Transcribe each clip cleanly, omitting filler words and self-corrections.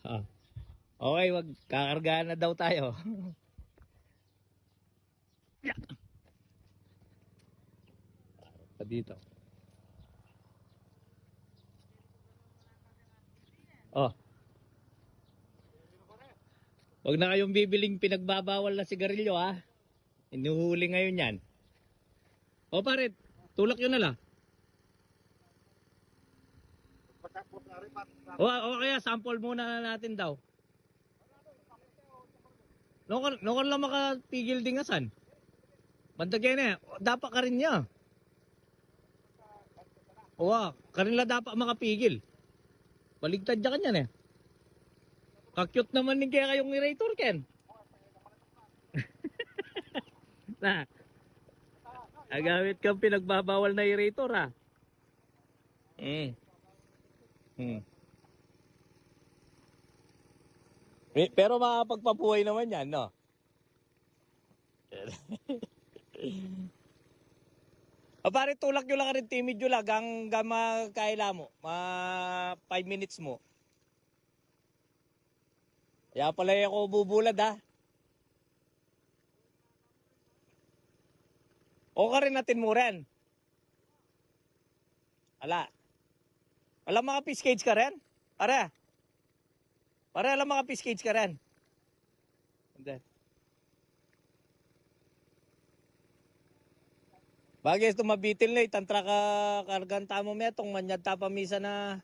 Ah. Okay, wag kakargahan na daw tayo. Pa dito. Oh, wag na kayong bibiling pinagbabawal na sigarilyo ha. Inuhuli ngayon yan. O pare, tulak yun na lang. O kaya sample muna natin daw. Nukon lang makapigil dingasan. Bandagay na dapat ka rin niya. Owa, karin la dapat makapigil. Baligtad niya kanyan eh. Kakyut naman din kaya kayong irritor Ken. Na, agamit kang pinagbabawal na irritor ha. Hmm. Pero makapagpapuhay naman yan, no? O pare, tulak nyo lang ka rin, timid nyo lang, hanggang makaila mo. 5 minutes mo. Kaya pala ako bubulad ha. O ka rin natin mo rin. Alam mga fish cage ka rin? Pare alam mga fish cage ka rin? Hindi. Bagay ito mabitil na itantra ka kargan tamo metong manyad tapamisa na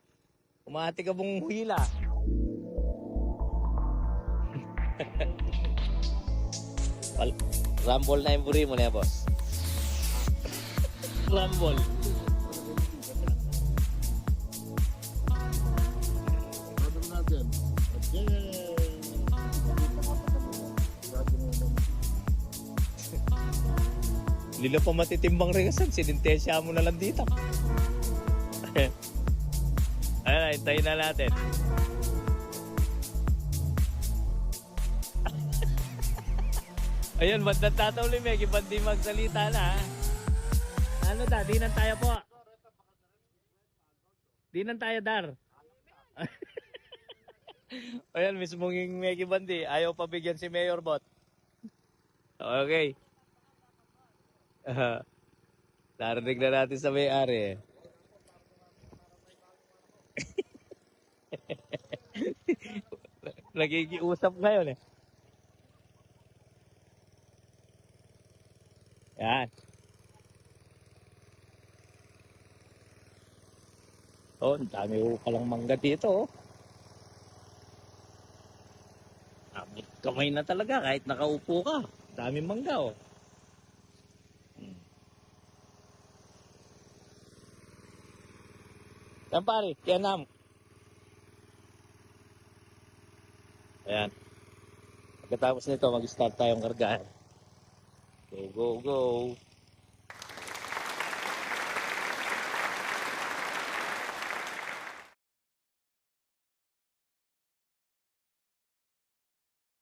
umati ka bong hila. Rumble na yung buri mo na boss. Rumble. Hindi na pa matitimbang regasan, sinintesya mo na lang dito. Ayan, hintayin na natin. Ayun, ba't nagtatawli, Meg? Ba't di magsalita na, ha? Ano da, di nan tayo po. Di nan tayo, Dar. Ayan, mismong yung Meggy Bandi. Ayaw pabigyan si Mayor Bot. Okay. Narinig na natin sa may-ari eh. Nagigiusap ngayon eh. Yan. Oh, ang dami ko palang mangga dito oh. Kamay na talaga kahit nakaupo ka. Daming mangga oh. Yan pare, yan nam. Ayan. Pagkatapos nito, mag-start tayong kargaan. Go, go, go.